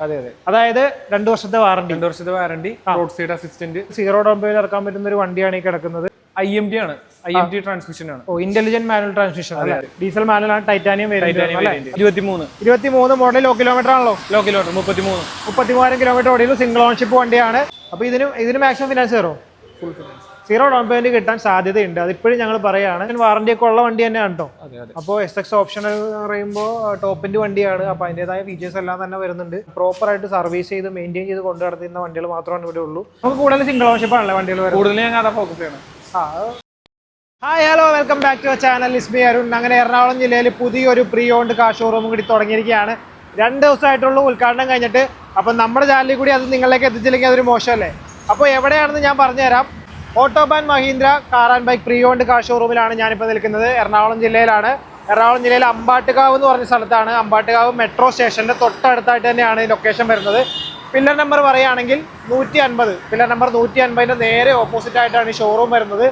അതെ അതെ. അതായത് 2 വർഷത്തെ വാറണ്ടി. 2 വർഷത്തെ warranty, road side assistant, 0 down payment ഇറക്കാൻ പറ്റുന്ന ഒരു വണ്ടിയാണ് ഈ കിടക്കുന്നത്. IMT ആണ്, IMT ട്രാൻസ്മിഷൻ ആണ്. ഇന്റലിജന്റ് മാനുവൽ ട്രാൻസ്മിഷൻ അല്ലേ? ഡീസൽ മാനുവൽ ആണ്, Titanium variant. 23 model, low kilometre ആണല്ലോ. ലോ കിലോമീറ്റർ 33,000 കിലോമീറ്റർ ഓടിയത്. സിംഗിൾ ഓൺഷിപ്പ് വണ്ടിയാണ്. അപ്പൊ ഇതിന് മാക്സിമം ഫിനാൻസ് കയറും. 0 ഡൗൺ പേയ്മെന്റ് കിട്ടാൻ സാധ്യതയുണ്ട്. അതിപ്പോഴും ഞങ്ങൾ പറയാണ്. വാറണ്ടി ഒക്കെ ഉള്ള വണ്ടി തന്നെയാണ് കേട്ടോ. അപ്പോൾ SX ഓപ്ഷൻ എന്ന് പറയുമ്പോൾ ടോപ്പിന്റെ വണ്ടിയാണ്. അപ്പൊ അതിന്റേതായ ഫീച്ചേഴ്സ് എല്ലാം തന്നെ വരുന്നുണ്ട്. പ്രോപ്പർ ആയിട്ട് സർവീസ് ചെയ്ത് മെയിൻറ്റെയിൻ ചെയ്ത് കൊണ്ടു നടത്തുന്ന വണ്ടികൾ മാത്രമാണ് ഇവിടെ ഉള്ളൂ. നമുക്ക് കൂടുതൽ സിംഗിൾ ഓൺഷിപ്പ് ആണല്ലേ വണ്ടികൾ കൂടുതൽ ഞാൻ അതാ ഫോക്കസ് ചെയ്യണം. Hi hello, welcome back to channel. Is me Arun. അങ്ങനെ എറണാകുളം ജില്ലയിൽ പുതിയൊരു പ്രീ ഓൺഡ് കാർ ഷോറൂം കൂടി തുടങ്ങിയിരിക്കുകയാണ്. 2 ദിവസമായിട്ടുള്ള ഉദ്ഘാടനം കഴിഞ്ഞിട്ട്. അപ്പം നമ്മുടെ ചാനലിൽ കൂടി അത് നിങ്ങളിലേക്ക് എത്തിച്ചില്ലെങ്കിൽ അതൊരു മോശമല്ലേ? അപ്പോൾ എവിടെയാണെന്ന് ഞാൻ പറഞ്ഞുതരാം. Autobahn Mahindra car and bike pre owned car ഷോറൂമിലാണ് ഞാനിപ്പോൾ നിൽക്കുന്നത്. എറണാകുളം ജില്ലയിലാണ്. എറണാകുളം ജില്ലയിൽ അമ്പാട്ടുകാവ് എന്ന് പറഞ്ഞ സ്ഥലത്താണ്. അമ്പാട്ടുകാവ് മെട്രോ സ്റ്റേഷൻ്റെ തൊട്ടടുത്തായിട്ട് തന്നെയാണ് ഈ ലൊക്കേഷൻ വരുന്നത്. പില്ലർ നമ്പർ പറയുകയാണെങ്കിൽ 150. പില്ലർ നമ്പർ 150ൻ്റെ നേരെ ഓപ്പോസിറ്റ് ആയിട്ടാണ് ഈ ഷോറൂം വരുന്നത്.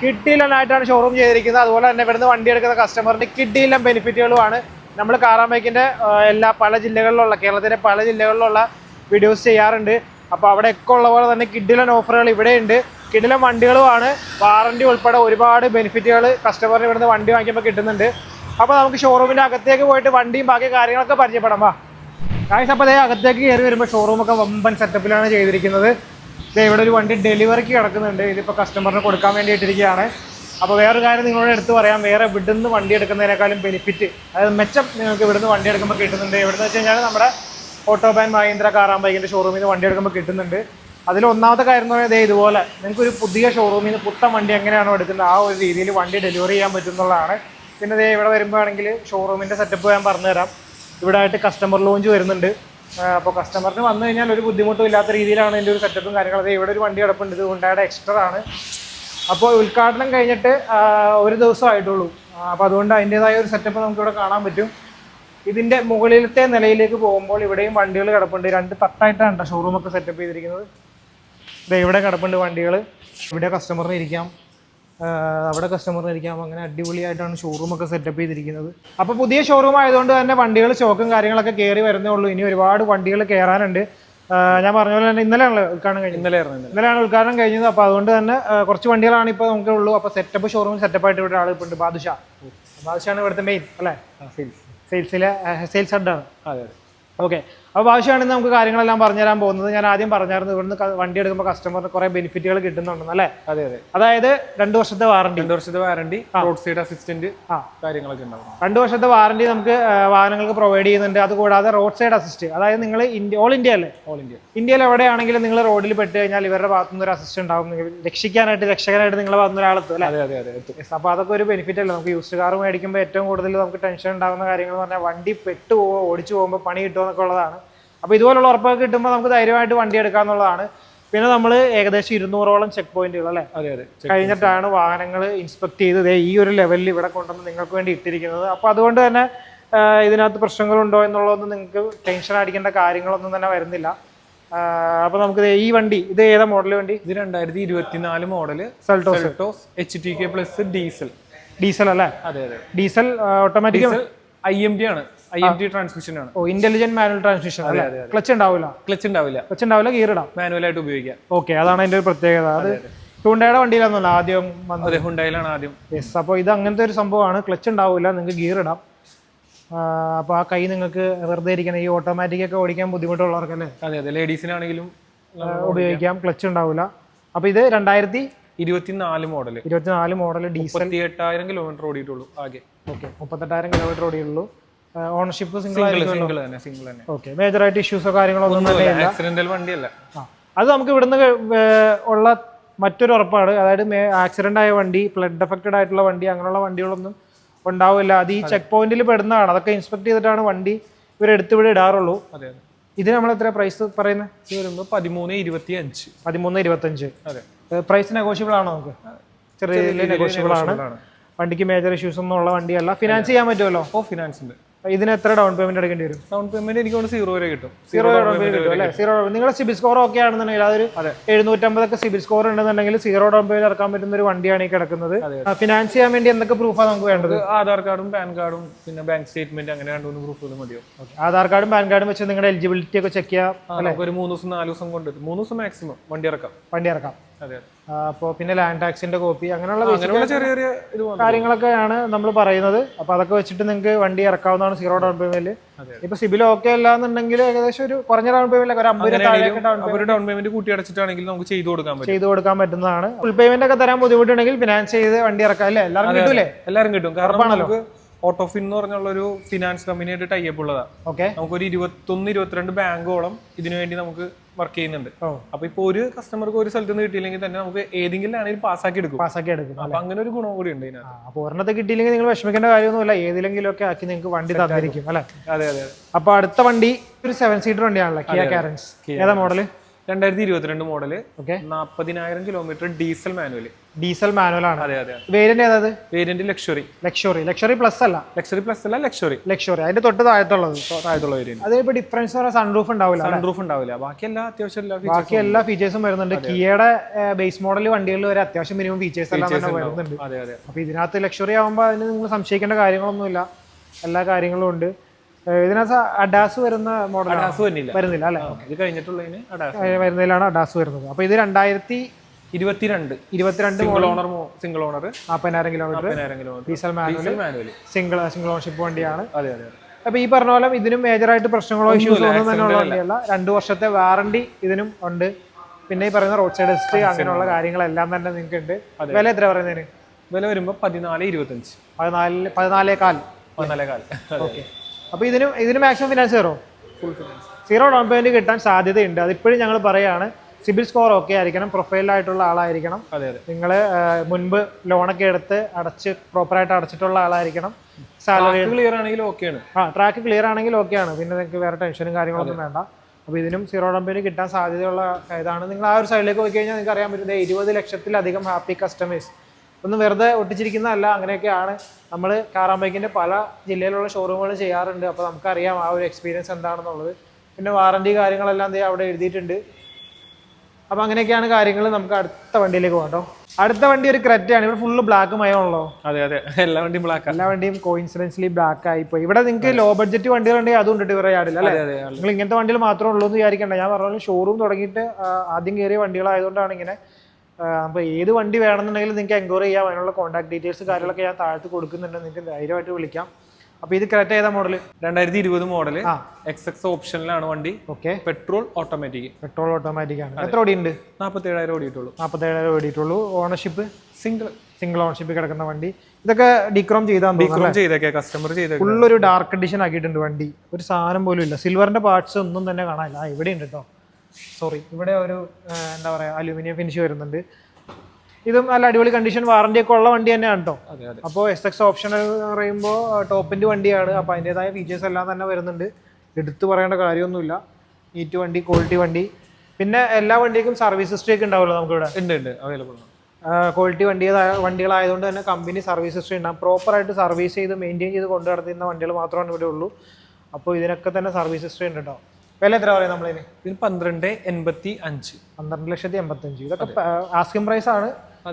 കിഡിലനായിട്ടാണ് ഷോറൂം ചെയ്തിരിക്കുന്നത്. അതുപോലെ തന്നെ ഇവിടുന്ന് വണ്ടി എടുക്കുന്ന കസ്റ്റമറിന് കിഡിലും ബെനിഫിറ്റുകളുമാണ്. നമ്മൾ കാർ ആൻഡ് ബൈക്കിൻ്റെ പല ജില്ലകളിലുള്ള, കേരളത്തിലെ പല ജില്ലകളിലുള്ള വീഡിയോസ് ചെയ്യാറുണ്ട്. അപ്പോൾ അവിടെയൊക്കെ ഉള്ള പോലെ തന്നെ കിഡിലൻ ഓഫറുകൾ ഇവിടെയുണ്ട്. കിഡിലൻ വണ്ടികളുമാണ്. വാറണ്ടി ഉൾപ്പെടെ ഒരുപാട് ബെനിഫിറ്റുകൾ കസ്റ്റമറിന് ഇവിടുന്ന് വണ്ടി വാങ്ങിക്കുമ്പോൾ കിട്ടുന്നുണ്ട്. അപ്പോൾ നമുക്ക് ഷോറൂമിൻ്റെ അകത്തേക്ക് പോയിട്ട് വണ്ടിയും ബാക്കി കാര്യങ്ങളൊക്കെ പരിചയപ്പെടാം. വാ ഗായ്സ്. അപ്പോൾ അതേ അകത്തേക്ക് കയറി വരുമ്പോൾ ഷോറൂമൊക്കെ വമ്പൻ സെറ്റപ്പിലാണ് ചെയ്തിരിക്കുന്നത്. ഇവിടെ ഒരു വണ്ടി ഡെലിവറിക്ക് കിടക്കുന്നുണ്ട്. ഇതിപ്പോൾ കസ്റ്റമറിന് കൊടുക്കാൻ വേണ്ടിയിട്ടിരിക്കുകയാണ്. അപ്പോൾ വേറൊരു കാര്യം നിങ്ങളോട് എടുത്ത് പറയാം. വേറെ ഇവിടുന്ന് വണ്ടി എടുക്കുന്നതിനേക്കാളും ബെനിഫിറ്റ്, അതായത് മെച്ചം നിങ്ങൾക്ക് ഇവിടുന്ന് വണ്ടി എടുക്കുമ്പോൾ കിട്ടുന്നുണ്ട്. എവിടെന്ന് വെച്ച് കഴിഞ്ഞാൽ നമ്മുടെ ഓട്ടോബാൻ മഹീന്ദ്ര കാർ ആൻഡ് ബൈക്കിൻ്റെ ഷോറൂമിൽ നിന്ന് വണ്ടി എടുക്കുമ്പോൾ കിട്ടുന്നുണ്ട്. അതിൽ ഒന്നാമത്തെ കാര്യം എന്ന് പറയുന്നത് ഇതുപോലെ നിങ്ങൾക്കൊരു പുതിയ ഷോറൂമിൽ നിന്ന് പുത്തൻ വണ്ടി എങ്ങനെയാണോ എടുക്കുന്നത് ആ ഒരു രീതിയിൽ വണ്ടി ഡെലിവറി ചെയ്യാൻ പറ്റുന്നതാണ്. പിന്നെ ഇവിടെ വരുമ്പോഴാണെങ്കിൽ ഷോറൂമിൻ്റെ സെറ്റപ്പ് ഞാൻ പറഞ്ഞുതരാം. ഇവിടെ ആയിട്ട് കസ്റ്റമർ ലോഞ്ച് വരുന്നുണ്ട്. അപ്പോൾ കസ്റ്റമറിന് വന്നു കഴിഞ്ഞാൽ ഒരു ബുദ്ധിമുട്ടും ഇല്ലാത്ത രീതിയിലാണ് ഇതിൻ്റെ ഒരു സെറ്റപ്പും കാര്യങ്ങളും. ഇവിടെ ഒരു വണ്ടി കിടപ്പുണ്ട്. ഇത് ഹുണ്ടായുടെ എക്സ്ട്രാ ആണ്. അപ്പോൾ ഉദ്ഘാടനം കഴിഞ്ഞിട്ട് 1 ദിവസമായിട്ടുള്ളൂ. അപ്പോൾ അതുകൊണ്ട് അതിൻ്റേതായ ഒരു സെറ്റപ്പ് നമുക്കിവിടെ കാണാൻ പറ്റും. ഇതിൻ്റെ മുകളിലത്തെ നിലയിലേക്ക് പോകുമ്പോൾ ഇവിടെയും വണ്ടികൾ കിടപ്പുണ്ട്. 2 തട്ടായിട്ടാണ് ഷോറൂമൊക്കെ സെറ്റപ്പ് ചെയ്തിരിക്കുന്നത്. ഇവിടെ കിടപ്പുണ്ട് വണ്ടികൾ. ഇവിടെ കസ്റ്റമറിന് ഇരിക്കാം, അവിടെ കസ്റ്റമറിന് ഇരിക്കാം. അങ്ങനെ അടിപൊളിയായിട്ടാണ് ഷോറൂമൊക്കെ സെറ്റപ്പ് ചെയ്തിരിക്കുന്നത്. അപ്പോൾ പുതിയ ഷോറൂം ആയതുകൊണ്ട് തന്നെ വണ്ടികൾ സ്റ്റോക്കും കാര്യങ്ങളൊക്കെ കയറി വരുന്നേ ഉള്ളൂ. ഇനി ഒരുപാട് വണ്ടികൾ കയറാനുണ്ട്. ഞാൻ പറഞ്ഞ പോലെ തന്നെ ഇന്നലെയാണ് ഉദ്ഘാടനം കഴിഞ്ഞത്. ഇന്നലെയാണ് ഉദ്ഘാടനം കഴിഞ്ഞത്. അപ്പോൾ അതുകൊണ്ട് തന്നെ കുറച്ച് വണ്ടികളാണ് ഇപ്പോൾ നമുക്ക് ഉള്ളൂ. അപ്പോൾ സെറ്റപ്പ് ഷോറൂം സെറ്റപ്പായിട്ട് ഇവിടെ ആൾ ഇപ്പോൾ ഉണ്ട്. ബാദുഷാണ് ഇവിടുത്തെ മെയിൻ അല്ലേ? സെയിൽസിലെ സെയിൽസ് ഹെഡാണ്. അതെ. ഓക്കെ. അപ്പോൾ ആവശ്യമാണെന്ന് നമുക്ക് കാര്യങ്ങളെല്ലാം പറഞ്ഞുതരാൻ പോകുന്നത്. ഞാൻ ആദ്യം പറഞ്ഞായിരുന്നു ഇവിടുന്ന് വണ്ടി എടുക്കുമ്പോൾ കസ്റ്റമറിന് കുറേ ബെനിഫിറ്റുകൾ കിട്ടുന്നുണ്ടെന്ന് അല്ലേ? അതെ അതെ. അതായത് 2 വർഷത്തെ വാറണ്ടി, 2 വർഷത്തെ വാറണ്ടി, റോഡ് സൈഡ് അസിസ്റ്റന്റ് കാര്യങ്ങളൊക്കെ ഉണ്ടാവും. 2 വർഷത്തെ വാറണ്ടി നമുക്ക് വാഹനങ്ങൾക്ക് പ്രൊവൈഡ് ചെയ്യുന്നുണ്ട്. അതുകൂടാതെ റോഡ് സൈഡ് അസിസ്റ്റ്, അതായത് നിങ്ങൾ ഓൾ ഇന്ത്യ അല്ലേ? ഇന്ത്യയിൽ എവിടെയാണെങ്കിലും നിങ്ങൾ റോഡിൽ പെട്ട് കഴിഞ്ഞാൽ ഇവരുടെ ഭാഗത്തുനിന്ന് ഒരു അസിസ്റ്റ് ഉണ്ടാവും. രക്ഷകനായിട്ട് നിങ്ങളുടെ ഭാഗത്തുനിന്ന് ഒരാളെത്തും അല്ലേ? അപ്പോൾ അതൊക്കെ ഒരു ബെനിഫിറ്റ് അല്ലേ? നമുക്ക് യൂസ്ഡ് കാർ മേടിക്കുമ്പോൾ ഏറ്റവും കൂടുതൽ നമുക്ക് ടെൻഷൻ ഉണ്ടാകുന്ന കാര്യങ്ങൾ എന്ന് പറഞ്ഞാൽ വണ്ടി പെട്ട് പോവുക, ഓടിച്ചു പോകുമ്പോൾ പണി കിട്ടുമോ എന്നൊക്കെ ഉള്ളതാണ്. അപ്പോൾ ഇതുപോലുള്ള ഉറപ്പൊക്കെ കിട്ടുമ്പോൾ നമുക്ക് ധൈര്യമായിട്ട് വണ്ടി എടുക്കാമെന്നുള്ളതാണ്. പിന്നെ നമ്മൾ ഏകദേശം 200ഓളം ചെക്ക് പോയിന്റുകൾ അല്ലേ കഴിഞ്ഞിട്ടാണ് വാഹനങ്ങൾ ഇൻസ്പെക്ട് ചെയ്ത് ഈ ഒരു ലെവലിൽ ഇവിടെ കൊണ്ടുവന്ന് നിങ്ങൾക്ക് വേണ്ടി ഇട്ടിരിക്കുന്നത്. അപ്പോൾ അതുകൊണ്ട് തന്നെ ഇതിനകത്ത് പ്രശ്നങ്ങളുണ്ടോ എന്നുള്ളതൊന്നും നിങ്ങൾക്ക് ടെൻഷൻ അടിക്കേണ്ട കാര്യങ്ങളൊന്നും തന്നെ വരുന്നില്ല. അപ്പോൾ നമുക്ക് ഈ വണ്ടി, ഇത് ഏതാ മോഡൽ വണ്ടി? ഇത് 2024 model Seltos HTK plus diesel അല്ലേ? അതെ അതെ. ഡീസൽ ഓട്ടോമാറ്റിക് IMT ആണ്, IMT ട്രാൻസ്മിഷൻ ആണ്. ഇന്റലിജന്റ് മാനുവൽ ട്രാൻസ്മിഷൻ അല്ലേ? ക്ലച്ച് ഉണ്ടാവില്ല, ഗിയർ ഇടാം, മാനുവലായിട്ട് ഉപയോഗിക്കാം. ഓക്കെ, അതാണ് അതിന്റെ ഒരു പ്രത്യേകത. അത് ഹുണ്ടായുടെ വണ്ടിയിലാണല്ലോ ആദ്യം വന്നത്. ഹുണ്ടായിലാണ് ആദ്യം. യെസ്. അപ്പോൾ ഇത് അങ്ങനത്തെ ഒരു സംഭവമാണ്. ക്ലച്ച് ഉണ്ടാവില്ല, നിങ്ങൾക്ക് ഗിയർ ഇടാം. അപ്പോൾ ആ കൈ നിങ്ങൾക്ക് വെറുതെ ഇരിക്കണം. ഈ ഓട്ടോമാറ്റിക് ഒക്കെ ഓടിക്കാൻ ബുദ്ധിമുട്ടുള്ളവർക്കല്ലേ? അതെ അതെ. ലേഡീസിനാണെങ്കിലും ഉപയോഗിക്കാം. ക്ലച്ച് ഉണ്ടാവില്ല. അപ്പോൾ ഇത് 2024 മോഡൽ ഡീസൽ. 38,000 കിലോമീറ്റർ ഓടിയിട്ടുള്ളൂ ആകെ. ഓക്കെ, 38,000 കിലോമീറ്റർ ഓടിയുള്ളൂ. ഓണർഷിപ്പ് സിംഗിൾ തന്നെ. ഓക്കെ, മേജറായിട്ട് ഇഷ്യൂസോ കാര്യങ്ങളോ ഒന്നും തന്നെ ഇല്ല. ആക്സിഡന്റൽ വണ്ടിയല്ല. അത് നമുക്ക് ഇവിടുന്ന് ഉള്ള മറ്റൊരു ഉറപ്പാണ്. അതായത് ആക്സിഡന്റ് ആയ വണ്ടി, ഫ്ലഡ് എഫക്റ്റഡ് ആയിട്ടുള്ള വണ്ടി, അങ്ങനെയുള്ള വണ്ടികളൊന്നും ഉണ്ടാവില്ല. അത് ഈ ചെക്ക് പോയിന്റിൽ പെടുന്നതാണ്. അതൊക്കെ ഇൻസ്പെക്ട് ചെയ്തിട്ടാണ് വണ്ടി ഇവരെടുത്ത് ഇവിടെ ഇടാറുള്ളൂ. ഇത് നമ്മൾ എത്ര പ്രൈസ് പറയുന്നത്? ഇത് വരുമ്പോൾ 13,25. അതെ. പ്രൈസ് നെഗോഷ്യബിൾ ആണോ? നമുക്ക് ചെറിയ നെഗോഷ്യബിൾ ആണ്. വണ്ടിക്ക് മേജർ ഇഷ്യൂസ് ഒന്നും ഉള്ള വണ്ടിയല്ല. ഫിനാൻസ് ചെയ്യാൻ പറ്റുമല്ലോ? ഫിനാൻസ് ഉണ്ട്. ഇതിന് എത്ര ഡൗൺ പേയ്മെന്റ് അടക്കേണ്ടി വരും? ഡൗൺ പേയ്മെന്റ് എനിക്ക് 0 വരെ കിട്ടും. 0 ഡൗൺ പേയ്മെന്റ് കിട്ടും അല്ലേ? 0. നിങ്ങളുടെ സിബിൽ സ്കോർ ഒക്കെ ആണെന്നുണ്ടെങ്കിൽ അതൊരു 750 സിബിൽ സ്കോർ ഉണ്ടെന്നുണ്ടെങ്കിൽ 0 ഡൗൺ പേയ്മെന്റ് ഇറക്കാൻ പറ്റുന്ന ഒരു വണ്ടിയാണ് ഈ കിടക്കുന്നത്. ഫിനാൻസ് ചെയ്യാൻ വേണ്ടി എന്തൊക്കെ പ്രൂഫാണ് നമുക്ക് വേണ്ടത്? ആധാർ കാർഡും പാൻ കാർഡും പിന്നെ ബാങ്ക് സ്റ്റേറ്റ്മെന്റ് അങ്ങനെ 2-3 പ്രൂഫുകൾ മതിയോ? ആധാർ കാർഡും പാൻ കാർഡും വെച്ച് നിങ്ങളുടെ എലിജിബിലിറ്റി ഒക്കെ ചെക്ക് ചെയ്യാം. ഒരു 3 ദിവസം 4 ദിവസം കൊണ്ട് 3 ദിവസം മാക്സിമം വണ്ടി ഇറക്കാം. അതെ. അപ്പോൾ പിന്നെ ലാൻഡ് ടാക്സിന്റെ കോപ്പി അങ്ങനെയുള്ള ചെറിയ ചെറിയ കാര്യങ്ങളൊക്കെയാണ് നമ്മൾ പറയുന്നത്. അപ്പൊ അതൊക്കെ വെച്ചിട്ട് നിങ്ങൾക്ക് വണ്ടി ഇറക്കാവുന്നതാണ് 0 ഡൗൺ പേയ്മെന്റ്. ഇപ്പൊ സിബിൽ ഓക്കെ അല്ലാന്നുണ്ടെങ്കിൽ ഏകദേശം ഒരു കുറഞ്ഞ ഡൗൺ പേയ്മെന്റ് ഒരു 50 ഡൗൺ പേയ്മെന്റ് കൂട്ടി അടച്ചിട്ടാണെങ്കിൽ നമുക്ക് ചെയ്തു കൊടുക്കാൻ പറ്റുന്നതാണ്. ഫുൾ പേയ്മെന്റ് ഒക്കെ തരാൻ ബുദ്ധിമുട്ടുണ്ടെങ്കിൽ ഫിനാൻസ് ചെയ്ത് വണ്ടി ഇറക്കാം അല്ലേ? എല്ലാവരും കിട്ടും. കാരണം നമുക്ക് ഓട്ടോഫിൻ എന്ന് പറഞ്ഞുള്ള ഒരു ഫിനാൻസ് കമ്പനിയായിട്ട് ടൈപ്പ് ഉള്ളതാണ്. നമുക്കൊരു 21-22 ബാങ്കോളം ഇതിനു വേണ്ടി നമുക്ക് വർക്ക് ചെയ്യുന്നുണ്ട്. അപ്പൊ ഇപ്പൊ ഒരു കസ്റ്റമർക്ക് ഒരു സ്ഥലത്ത് നിന്ന് കിട്ടിയില്ലെങ്കിൽ തന്നെ നമുക്ക് ഏതെങ്കിലും ആണെങ്കിൽ പാസ്സാക്കി എടുക്കും. അപ്പൊ അങ്ങനെ ഒരു ഗുണം കൂടി ഉണ്ട് ഇതിനകത്ത്. അപ്പൊ ഒരെണ്ണത്തെ കിട്ടിയില്ലെങ്കിൽ നിങ്ങൾ വിഷമിക്കേണ്ട കാര്യമൊന്നുമില്ല, ഏതിലെങ്കിലും ഒക്കെ ആക്കി നിങ്ങൾക്ക് വണ്ടി തന്നിരിക്കും അല്ലെ? അതെ. അപ്പൊ അടുത്ത വണ്ടി ഒരു 7 സീറ്റർ വണ്ടിയാണല്ലോ, കിയ കാരൻസ്. ഏതാ model? 2022 model. 40,000 kilometre diesel manual ആണ്. വേരിയന്റ് ഏതാ? വേരിയന്റ് ലക്ഷറി പ്ലസ് അല്ല. ലക്ഷറി അതിന്റെ തൊട്ട് താഴത്തുള്ള വേരിയന്റ്. അതിപ്പോ ഡിഫറൻസ് സൺറൂഫ് ഉണ്ടാവില്ല. ബാക്കി എല്ലാ ഫീച്ചേഴ്സും വരുന്നുണ്ട്. കിയയുടെ ബേസ് മോഡൽ വണ്ടികളിൽ വരെ അത്യാവശ്യം മിനിമം ഫീച്ചേഴ്സ് എല്ലാം തന്നെ വരുന്നുണ്ട്. അപ്പൊ ഇതിനകത്ത് ലക്ഷറി ആവുമ്പോ അതിന് നിങ്ങൾ സംശയിക്കേണ്ട കാര്യങ്ങളൊന്നുമില്ല, എല്ലാ കാര്യങ്ങളും ഉണ്ട്. ഇതിനകത്ത് അഡാസ് വരുന്ന മോഡൽ വരുന്നില്ല അല്ലെ? വരുന്നതിലാണ് അഡാസ് വരുന്നത്. അപ്പൊ ഇത് 2022 single owner 40,000 kilometre diesel manual single ownership വണ്ടിയാണ്. അപ്പൊ ഈ പറഞ്ഞ പോലെ ഇതിനും മേജറായിട്ട് പ്രശ്നങ്ങളോ ഇഷ്യൂസോ ഒന്നും തന്നെ ഉള്ള വണ്ടിയല്ല. 2 വർഷത്തെ വാറണ്ടി ഇതിനും ഉണ്ട്. പിന്നെ ഈ പറയുന്ന റോഡ് സൈഡ് അസിസ്റ്റ് അങ്ങനെയുള്ള കാര്യങ്ങളെല്ലാം തന്നെ നിങ്ങൾക്ക് ഉണ്ട്. വില എത്ര പറയുന്നതിന്? വില വരുമ്പോ 14.25 14.4. ഓക്കെ. അപ്പൊ ഇതിന് മാക്സിമം ഫിനാൻസ് കയറും? 0 ഡൗൺ പേയ്മെന്റ് കിട്ടാൻ സാധ്യതയുണ്ട്. അതിപ്പോഴും ഞങ്ങൾ പറയാണ്, സിബിൽ സ്കോർ ഒക്കെ ആയിരിക്കണം, പ്രൊഫൈലായിട്ടുള്ള ആളായിരിക്കണം. നിങ്ങൾ മുൻപ് ലോണൊക്കെ എടുത്ത് പ്രോപ്പറായിട്ട് അടച്ചിട്ടുള്ള ആളായിരിക്കണം. സാലറി ക്ലിയർ ആണെങ്കിൽ ഓക്കെയാണ്. ട്രാക്ക് ക്ലിയർ ആണെങ്കിൽ ഓക്കെയാണ്. പിന്നെ നിങ്ങൾക്ക് വേറെ ടെൻഷനും കാര്യങ്ങളൊന്നും വേണ്ട. അപ്പോൾ ഇതിനും 0 ഡൗൺ പേയ്മെന്റ് കിട്ടാൻ സാധ്യതയുള്ള ഇതാണ്. നിങ്ങൾ ആ ഒരു സൈഡിലേക്ക് പോയി കഴിഞ്ഞാൽ നിങ്ങൾക്ക് അറിയാൻ പറ്റുന്നത് 20 ലക്ഷത്തിലധികം ഹാപ്പി കസ്റ്റമേഴ്സ്. ഒന്നും വെറുതെ ഒട്ടിച്ചിരിക്കുന്നതല്ല, അങ്ങനെയൊക്കെയാണ്. നമ്മൾ കാറാമ്പൈക്കിൻ്റെ പല ജില്ലയിലുള്ള ഷോറൂമുകൾ ചെയ്യാറുണ്ട്. അപ്പോൾ നമുക്കറിയാം ആ ഒരു എക്സ്പീരിയൻസ് എന്താണെന്നുള്ളത്. പിന്നെ വാറണ്ടി കാര്യങ്ങളെല്ലാം അവിടെ എഴുതിയിട്ടുണ്ട്. അപ്പോൾ അങ്ങനെയൊക്കെയാണ് കാര്യങ്ങൾ. നമുക്ക് അടുത്ത വണ്ടിയിലേക്ക് പോകാം. അടുത്ത വണ്ടി ഒരു ക്രെറ്റയാണ്. ഇവിടെ ഫുള്ള് ബ്ലാക്ക് മയമാണല്ലോ. അതെ. എല്ലാ വണ്ടിയും കോയിൻസിഡൻഷ്യലി ബ്ലാക്ക് ആയിപ്പോയി. ഇവിടെ നിങ്ങൾക്ക് ലോ ബഡ്ജറ്റ് വണ്ടികളുണ്ടെങ്കിൽ അതും ഉണ്ട് ഇവരുടെ യാർഡിൽ അല്ലേ? നിങ്ങൾ ഇങ്ങനത്തെ വണ്ടികൾ മാത്രമേ ഉള്ളൂ എന്ന് വിചാരിക്കണ്ട. ഞാൻ പറഞ്ഞ ഷോറൂം തുടങ്ങിയിട്ട് ആദ്യം കയറിയ വണ്ടികളായതുകൊണ്ടാണ് ഇങ്ങനെ. അപ്പോൾ ഏത് വണ്ടി വേണമെന്നുണ്ടെങ്കിൽ നിങ്ങൾക്ക് എൻക്വയറി ചെയ്യാം. അതിനുള്ള കോൺടാക്ട് ഡീറ്റെയിൽസ് കാര്യങ്ങളൊക്കെ ഞാൻ താഴത്ത് കൊടുക്കുന്നുണ്ട്. നിങ്ങൾക്ക് ധൈര്യമായിട്ട് വിളിക്കാം. അപ്പോൾ ഇത് ക്രെറ്റ ഏതാ മോഡൽ? 2020 മോഡൽ. XX ഓപ്ഷനിലാണ് വണ്ടി. ഓക്കെ. പെട്രോൾ ഓട്ടോമാറ്റിക് ആണ്. എത്ര ഓടിയുണ്ട്? 47,000 ഓടിയിട്ടുള്ളൂ. 47,000 ഓടിയിട്ടുള്ളൂ. ഓണർഷിപ്പ് സിംഗിൾ ഓണർഷിപ്പ് കിടക്കുന്ന വണ്ടി. ഇതൊക്കെ ഡീക്രോം കസ്റ്റമർ ഫുള്ളൊരു ഡാർക്ക് കണ്ടീഷൻ ആക്കിയിട്ടുണ്ട് വണ്ടി. ഒരു സാധനം പോലും ഇല്ല. സിൽവറിന്റെ പാർട്സ് ഒന്നും തന്നെ കാണാനില്ല. ഇവിടെ ഉണ്ട് കേട്ടോ, സോറി. ഇവിടെ ഒരു എന്താ പറയുക, അലൂമിനിയം ഫിനിഷ് വരുന്നുണ്ട്. ഇതും നല്ല അടിപൊളി കണ്ടീഷൻ, വാറണ്ടി ഒക്കെ ഉള്ള വണ്ടി തന്നെയാണ് കേട്ടോ. അപ്പോൾ SX ഓപ്ഷൻ എന്ന് പറയുമ്പോൾ ടോപ്പിൻ്റെ വണ്ടിയാണ്. അപ്പോൾ അതിൻ്റെതായ ഫീച്ചേഴ്സ് എല്ലാം തന്നെ വരുന്നുണ്ട്. എടുത്തു പറയേണ്ട കാര്യമൊന്നുമില്ല. നീറ്റ് വണ്ടി, ക്വാളിറ്റി വണ്ടി. പിന്നെ എല്ലാ വണ്ടിക്കും സർവീസ് ഹിസ്റ്ററി ഒക്കെ ഉണ്ടാവുമല്ലോ നമുക്കിവിടെ? ഉണ്ട്, അവൈലബിൾ ആണ്. ക്വാളിറ്റി വണ്ടികളായതുകൊണ്ട് തന്നെ കമ്പനി സർവീസ് ഹിസ്റ്ററി ഉണ്ടാകും. പ്രോപ്പറായിട്ട് സർവീസ് ചെയ്ത് മെയിൻറ്റെയിൻ ചെയ്ത് കൊണ്ടു നടത്തുന്ന വണ്ടികൾ മാത്രമാണ് ഇവിടെ ഉള്ളൂ. അപ്പോൾ ഇതിനൊക്കെ തന്നെ സർവീസ് ഹിസ്റ്ററി ഉണ്ട് കേട്ടോ. വില എത്ര പറയും നമ്മളിന്? ഇതിന് 12,85. 12,85,000. ഇതൊക്കെ ആസ്കിംഗ് പ്രൈസ് ആണ്.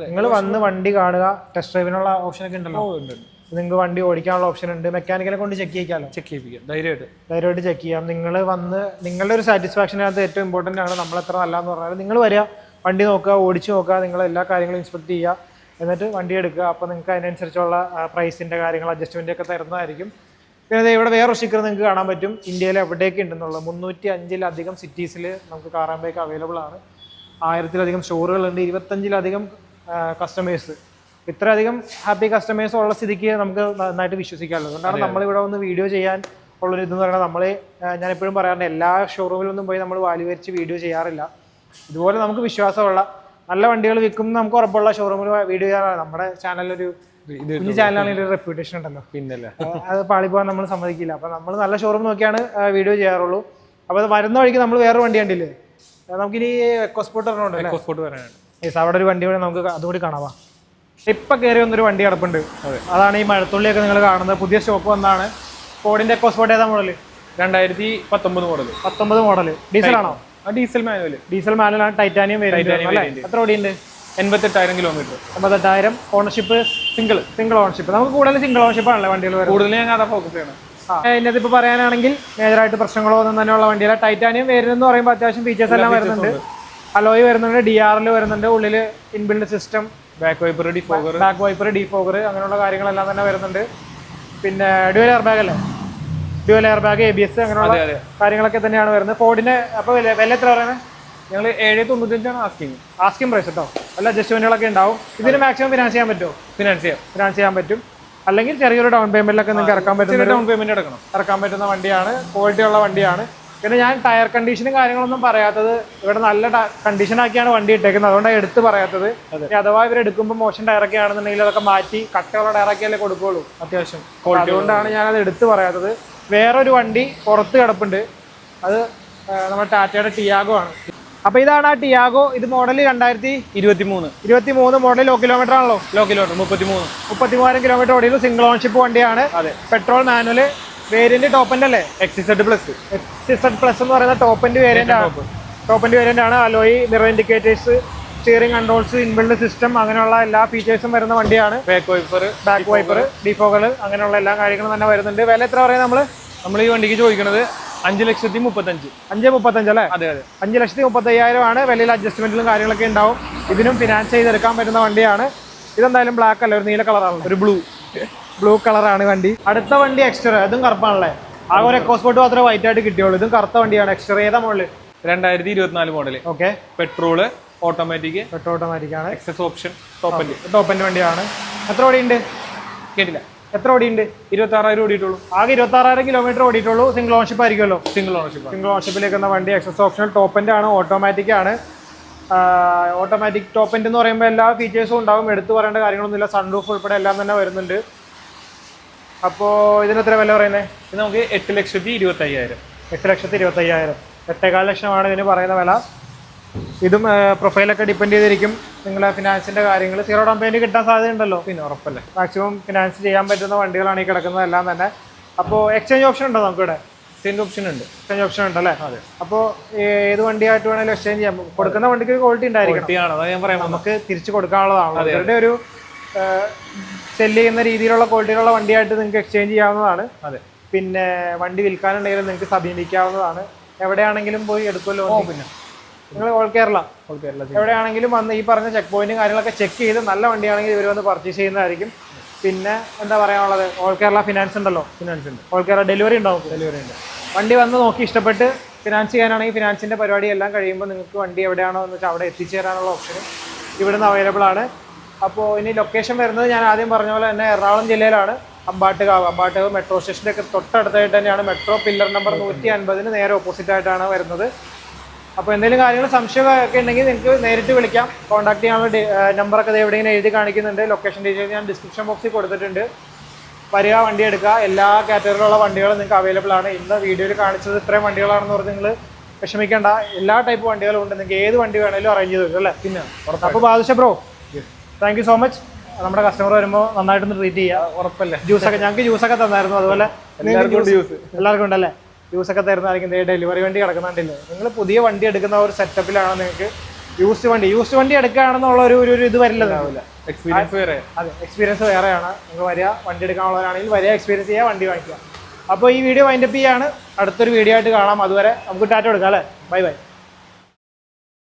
നിങ്ങൾ വന്ന് വണ്ടി കാണുക. ടെസ്റ്റ് ഡ്രൈവിനുള്ള ഓപ്ഷൻ ഒക്കെ ഉണ്ടല്ലോ. നിങ്ങൾക്ക് വണ്ടി ഓടിക്കാനുള്ള ഓപ്ഷൻ ഉണ്ട്. മെക്കാനിക്കലെ കൊണ്ട് ചെക്ക് ചെയ്യിക്കാം. ധൈര്യമായിട്ട് ചെക്ക് ചെയ്യാം. നിങ്ങൾ വന്ന് നിങ്ങളുടെ ഒരു സാറ്റിസ്ഫാക്ഷനകത്ത് ഏറ്റവും ഇമ്പോർട്ടൻ്റ് ആണ്. നമ്മൾ എത്ര നല്ലതെന്ന് പറഞ്ഞാൽ നിങ്ങൾ വരിക, വണ്ടി നോക്കുക, ഓടിച്ച് നോക്കുക, നിങ്ങൾ എല്ലാ കാര്യങ്ങളും ഇൻസ്പെക്ട് ചെയ്യുക, എന്നിട്ട് വണ്ടി എടുക്കുക. അപ്പോൾ നിങ്ങൾക്ക് അതിനനുസരിച്ചുള്ള പ്രൈസിൻ്റെ കാര്യങ്ങൾ അഡ്ജസ്റ്റ്മെൻ്റ് ഒക്കെ തരുന്നതായിരിക്കും. പിന്നെ ഇവിടെ വേറെ സ്റ്റിക്കർ നിങ്ങൾക്ക് കാണാൻ പറ്റും. ഇന്ത്യയിൽ എവിടെയൊക്കെ ഉണ്ടെന്നുള്ളത് 305-ലധികം സിറ്റീസിൽ നമുക്ക് കാറാമ്പേക്ക് അവൈലബിൾ ആണ്. 1000-ലധികം സ്റ്റോറുകളുണ്ട്. 25-ലധികം കസ്റ്റമേഴ്സ്. ഇത്രയധികം ഹാപ്പി കസ്റ്റമേഴ്സ് ഉള്ള സ്ഥിതിക്ക് നമുക്ക് നന്നായിട്ട് വിശ്വസിക്കാമല്ലോ. അതുകൊണ്ടാണ് നമ്മളിവിടെ ഒന്ന് വീഡിയോ ചെയ്യാൻ ഉള്ളൊരു ഇതെന്ന് പറയുന്നത്. ഞാനെപ്പോഴും പറയാറുണ്ട്, എല്ലാ ഷോറൂമിലൊന്നും പോയി നമ്മൾ വാല്യൂവരിച്ച് വീഡിയോ ചെയ്യാറില്ല. ഇതുപോലെ നമുക്ക് വിശ്വാസമുള്ള നല്ല വണ്ടികൾ വിൽക്കും നമുക്ക് ഉറപ്പുള്ള ഷോറൂമിൽ വീഡിയോ ചെയ്യാറാണ്. നമ്മുടെ ചാനലൊരു കുഞ്ഞു ചാനലാണെങ്കിൽ ഒരു റെപ്യൂട്ടേഷൻ ഉണ്ടല്ലോ, പിന്നല്ലേ, അത് പാളിപ്പോകാൻ നമ്മൾ സമ്മതിക്കില്ല. അപ്പോൾ നമ്മൾ നല്ല ഷോറൂം നോക്കിയാണ് വീഡിയോ ചെയ്യാറുള്ളൂ. അപ്പോൾ അത് വരുന്ന വഴിക്ക് നമ്മൾ വേറൊരു വണ്ടി കണ്ടില്ലേ, നമുക്കിനി എക്കോസ്പോർട്ട് വരാനുണ്ട്. അവിടെ ഒരു വണ്ടി കൂടെ നമുക്ക് അതുകൂടി കാണാവാ. ഇപ്പം കയറി വന്നൊരു വണ്ടി കിടപ്പുണ്ട്. അതാണ് ഈ മഴത്തുള്ളിയൊക്കെ നിങ്ങൾ കാണുന്നത്. പുതിയ സ്റ്റോക്ക് വന്നാണ്. ഫോർഡിന്റെ എക്കോസ്പോർട്ട് ഏതാ മോഡൽ? 2019 മോഡൽ. 19 മോഡൽ. ഡീസൽ ആണോ? Diesel manual. ഡീസൽ മാനുവലാണ്. ടൈറ്റാനിയം വരുന്നത്. എത്ര ഓടിയുണ്ട്? 88,000 കിലോമീറ്റർ. 88,000. Ownership single ownership. നമുക്ക് കൂടുതൽ സിംഗിൾ ഓണർഷിപ്പ് ആണല്ലേ വണ്ടികൾ വരുന്നത്? കൂടുതൽ ഞാൻ അതാ ഫോക്കസ് ചെയ്യണം. ഇതിനകത്ത് ഇപ്പോൾ പറയാനാണെങ്കിൽ മേജറായിട്ട് പ്രശ്നങ്ങളോ ഒന്നും തന്നെയുള്ള വണ്ടിയല്ല. ടൈറ്റാനിയം വരുന്നതെന്ന് പറയുമ്പോൾ അത്യാവശ്യം ഫീച്ചേഴ്സ് എല്ലാം വരുന്നുണ്ട്. അലോയ് വരുന്നുണ്ട്, DRL വരുന്നുണ്ട്, ഉള്ളിൽ inbuilt system, back wiper, defogger അങ്ങനെയുള്ള കാര്യങ്ങളെല്ലാം തന്നെ വരുന്നുണ്ട്. പിന്നെ ഡ്യുവൽ എയർ ബാഗ് അല്ലേ? ഡ്യുവൽ എയർ ബാഗ്, ABS അങ്ങനെയുള്ള കാര്യങ്ങളൊക്കെ തന്നെയാണ് വരുന്നത്. ഫോർഡിന് അപ്പോൾ വില എത്ര പറയുന്നത്? ഞങ്ങൾ 795 ആസ്കിംഗ് പ്രൈസ് കേട്ടോ. നല്ല അഡ്ജസ്റ്റ്മെന്റുകളൊക്കെ ഉണ്ടാവും. ഇതിന് മാക്സിമം ഫിനാൻസ് ചെയ്യാൻ പറ്റുമോ? ഫിനാൻസ് ചെയ്യാൻ പറ്റും. അല്ലെങ്കിൽ ചെറിയൊരു ഡൗൺ പേയ്മെന്റിലൊക്കെ നിങ്ങൾക്ക് ഇറക്കാൻ പറ്റുന്ന ഡൗൺ പേയ്മെന്റ് അടക്കണം. ഇറക്കാൻ പറ്റുന്ന വണ്ടിയാണ്. ക്വാളിറ്റി ഉള്ള വണ്ടിയാണ്. പിന്നെ ഞാൻ ടയർ കണ്ടീഷനും കാര്യങ്ങളൊന്നും പറയാത്തത്, ഇവിടെ നല്ല കണ്ടീഷനാക്കിയാണ് വണ്ടി ഇട്ടേക്കുന്നത്, അതുകൊണ്ടാണ് എടുത്ത് പറയാത്തത്. അഥവാ ഇവർ എടുക്കുമ്പോൾ മോശം ടയറൊക്കെ ആണെന്നുണ്ടെങ്കിൽ അതൊക്കെ മാറ്റി കട്ടയുള്ള ടയറൊക്കെയല്ലേ കൊടുക്കുകയുള്ളൂ അത്യാവശ്യം. അതുകൊണ്ടാണ് ഞാനത് എടുത്ത് പറയാത്തത്. വേറൊരു വണ്ടി പുറത്ത് കിടപ്പുണ്ട്, അത് നമ്മുടെ ടാറ്റയുടെ ടിയാഗോ ആണ്. അപ്പൊ ഇതാണ് ആ ടിയാഗോ. ഇത് മോഡൽ 2023 മോഡൽ. ലോ കിലോമീറ്റർ ആണല്ലോ? ലോ കിലോമീറ്റർ 33,000 കിലോമീറ്റർ ഓടിയുള്ളൂ. സിംഗിൾ ഓൺഷിപ്പ് വണ്ടിയാണ്. Petrol manual. വേരിയന്റ് ടോപ്പൻ്റെ അല്ലേ? XZ പ്ലസ് എന്ന് പറയുന്ന ടോപ്പൻ്റെ വേരിയന്റ് ആണ്. Alloy, mirror indicators, steering controls, inbuilt system അങ്ങനെയുള്ള എല്ലാ ഫീച്ചേഴ്സും വരുന്ന വണ്ടിയാണ്. ബാക്ക് വൈപ്പർ, ഡിഫോഗർ അങ്ങനെയുള്ള എല്ലാ കാര്യങ്ങളും തന്നെ വരുന്നുണ്ട്. വില എത്ര പറയുന്നത്? നമ്മൾ ഈ വണ്ടിക്ക് ചോദിക്കുന്നത് 5,35,000. 5,35,000 അല്ലേ? അതെ. 5,35,000 ആണ്. വലിയ അഡ്ജസ്റ്റ്മെന്റിലും കാര്യങ്ങളൊക്കെ ഉണ്ടാവും. ഇതിനും ഫിനാൻസ് ചെയ്തെടുക്കാൻ പറ്റുന്ന വണ്ടിയാണ്. ഇതെന്തായാലും ബ്ലാക്ക് അല്ല, ഒരു നീല കളറാണ്, ഒരു ബ്ലൂ കളറാണ് വണ്ടി. അടുത്ത വണ്ടി എക്സ്റ്റർ. അതും കറുപ്പാണല്ലേ? ആ ഒരു എക്കോസ്പോർട്ട് മാത്രമേ വൈറ്റ് ആയിട്ട് കിട്ടിയുള്ളൂ. ഇതും കറുത്ത വണ്ടിയാണ്. എക്സ്റ്റർ ഏതാ model? 2024 model. Okay. Petrol, automatic ആണ്. എക്സസ് ഓപ്ഷൻ, ടോപ്പൻ്റെ വണ്ടിയാണ്. എത്ര ഓടിയുണ്ട്? കേട്ടില്ല. എത്ര ഓടിയുണ്ട്? 26,000 ഓടിയിട്ടുള്ളൂ. ആകെ 26,000 കിലോമീറ്റർ ഓടിയിട്ടുള്ളൂ. സിംഗിൾ ഓൺഷിപ്പ് ആയിരിക്കുമല്ലോ? സിംഗിൾ ഓൺഷിപ്പിലേക്ക് വന്ന വണ്ടി. എക്സസ് ഓപ്ഷണൽ ടോപ്പൻ്റെ ആണ്. ഓട്ടോമാറ്റിക് ആണ്. ഓട്ടോമാറ്റിക് ടോപ്പൻ്റെ എന്ന് പറയുമ്പോൾ എല്ലാ ഫീച്ചേഴ്സും ഉണ്ടാവും. എടുത്തു പറയേണ്ട കാര്യങ്ങളൊന്നുമില്ല. സൺറൂഫ് ഉൾപ്പെടെ എല്ലാം തന്നെ വരുന്നുണ്ട്. അപ്പോൾ ഇതിനെത്ര വില പറയുന്നത്? ഇത് നമുക്ക് 8,25,000. 8,25,000. 8,15 ലക്ഷമാണ് ഇതിന് പറയുന്ന വില. ഇതും പ്രൊഫൈലൊക്കെ ഡിപ്പെൻഡ് ചെയ്തിരിക്കും. നിങ്ങളെ ഫിനാൻസിൻ്റെ കാര്യങ്ങൾ. 0 ഡൗൺ പേയ്മെന്റ് കിട്ടാൻ സാധ്യതയുണ്ടല്ലോ? പിന്നെ ഉറപ്പല്ലേ. മാക്സിമം ഫിനാൻസ് ചെയ്യാൻ പറ്റുന്ന വണ്ടികളാണ് ഈ കിടക്കുന്നതെല്ലാം തന്നെ. അപ്പോൾ എക്സ്ചേഞ്ച് ഓപ്ഷൻ ഉണ്ടോ നമുക്കിവിടെ? എക്സ്ചേഞ്ച് ഓപ്ഷൻ ഉണ്ട് അല്ലേ? അതെ. അപ്പോൾ ഏത് വണ്ടിയായിട്ട് വേണമെങ്കിലും എക്സ്ചേഞ്ച് ചെയ്യാം. കൊടുക്കുന്ന വണ്ടിക്ക് ക്വാളിറ്റി ഉണ്ടായിരിക്കണം. ഞാൻ പറയാം, നമുക്ക് തിരിച്ചു കൊടുക്കാനുള്ളതാണ്. അവരുടെ ഒരു സെല് ചെയ്യുന്ന രീതിയിലുള്ള ക്വാളിറ്റിയിലുള്ള വണ്ടിയായിട്ട് നിങ്ങൾക്ക് എക്സ്ചേഞ്ച് ചെയ്യാവുന്നതാണ്. അതെ. പിന്നെ വണ്ടി വിൽക്കാനുണ്ടെങ്കിലും നിങ്ങൾക്ക് സമീപിക്കാവുന്നതാണ്. എവിടെയാണെങ്കിലും പോയി എടുക്കുമല്ലോ. പിന്നെ നിങ്ങൾ ഓൾ കേരള എവിടെയാണെങ്കിലും വന്ന് ഈ പറഞ്ഞ ചെക്ക് പോയിന്റും കാര്യങ്ങളൊക്കെ ചെക്ക് ചെയ്ത് നല്ല വണ്ടിയാണെങ്കിൽ ഇവർ വന്ന് പർച്ചേസ് ചെയ്യുന്നതായിരിക്കും. പിന്നെ എന്താ പറയാനുള്ളത്? ഓൾ കേരള ഫിനാൻസ് ഉണ്ടല്ലോ? ഫിനാൻസ് ഉണ്ട്. ഓൾ കേരള ഡെലിവറി ഉണ്ടാവും? ഡെലിവറി ഉണ്ട്. വണ്ടി വന്ന് നോക്കി ഇഷ്ടപ്പെട്ട് ഫിനാൻസ് ചെയ്യാനാണെങ്കിൽ ഫിനാൻസിൻ്റെ പരിപാടി എല്ലാം കഴിയുമ്പോൾ നിങ്ങൾക്ക് വണ്ടി എവിടെയാണോ എന്ന് വെച്ചാൽ അവിടെ എത്തിച്ചേരാനുള്ള ഓപ്ഷൻ ഇവിടുന്ന് അവൈലബിൾ ആണ്. അപ്പോൾ ഇനി ലൊക്കേഷൻ വരുന്നത് ഞാൻ ആദ്യം പറഞ്ഞ പോലെ തന്നെ എറണാകുളം ജില്ലയിലാണ്. അമ്പാട്ടുകാവ് മെട്രോ സ്റ്റേഷൻ്റെ ഒക്കെ തൊട്ടടുത്തായിട്ട് തന്നെയാണ്. മെട്രോ പില്ലർ നമ്പർ 150 നേരെ ഓപ്പോസിറ്റ് ആയിട്ടാണ് വരുന്നത്. അപ്പോൾ എന്തെങ്കിലും കാര്യങ്ങൾ സംശയമൊക്കെ ഉണ്ടെങ്കിൽ നിങ്ങൾക്ക് നേരിട്ട് വിളിക്കാം. കോൺടാക്ട് ചെയ്യാനുള്ള നമ്പറൊക്കെ എവിടെയെങ്കിലും എഴുതി കാണിക്കുന്നുണ്ട്. ലൊക്കേഷൻ ഡീറ്റെയിൽസ് ഞാൻ ഡിസ്ക്രിപ്ഷൻ ബോക്സിൽ കൊടുത്തിട്ടുണ്ട്. വരിക, വണ്ടി എടുക്കുക. എല്ലാ കാറ്റഗറിയിലുള്ള വണ്ടികളും നിങ്ങൾക്ക് അവൈലബിൾ ആണ്. ഇന്ന് വീഡിയോയിൽ കാണിച്ചത് ഇത്രയും വണ്ടികളാണെന്ന് പറഞ്ഞ് നിങ്ങൾ വിഷമിക്കേണ്ട. എല്ലാ ടൈപ്പ് വണ്ടികളും ഉണ്ട്. നിങ്ങൾക്ക് ഏത് വണ്ടി വേണമെങ്കിലും അറേഞ്ച് ചെയ്ത് തരും അല്ലേ? പിന്നെ അപ്പോൾ Badusha bro, thank you so much. നമ്മുടെ കസ്റ്റമർ വരുമ്പോൾ നന്നായിട്ടൊന്ന് ട്രീറ്റ് ചെയ്യുക. ഉറപ്പല്ലേ? ജ്യൂസൊക്കെ ഞങ്ങൾക്ക് ജ്യൂസൊക്കെ തന്നായിരുന്നു. അതുപോലെ എല്ലാവർക്കും ഉണ്ടല്ലേ? ജ്യൂസൊക്കെ തരുന്നതായിരിക്കും. ഡെലിവറി വണ്ടി കിടക്കുന്നുണ്ടല്ലോ. നിങ്ങൾ പുതിയ വണ്ടി എടുക്കുന്ന ഒരു സെറ്റപ്പിലാണ് നിങ്ങൾക്ക് യൂസ്ഡ് വണ്ടി എടുക്കുകയാണെന്നുള്ള ഒരു ഇത് വരില്ല. എക്സ്പീരിയൻസ് വേറെ. അതെ, എക്സ്പീരിയൻസ് വേറെയാണ്. നിങ്ങൾ വരിക, വണ്ടി എടുക്കാനുള്ളവരാണെങ്കിൽ വരിക, എക്സ്പീരിയൻസ് ചെയ്യുക, വണ്ടി വാങ്ങിക്കുക. അപ്പോൾ ഈ വീഡിയോ വൈൻഡപ്പ് ചെയ്യാണ്. അടുത്തൊരു വീഡിയോ ആയിട്ട് കാണാം. അതുവരെ നമുക്ക് ടാറ്റ കൊടുക്കാം അല്ലേ? ബൈ.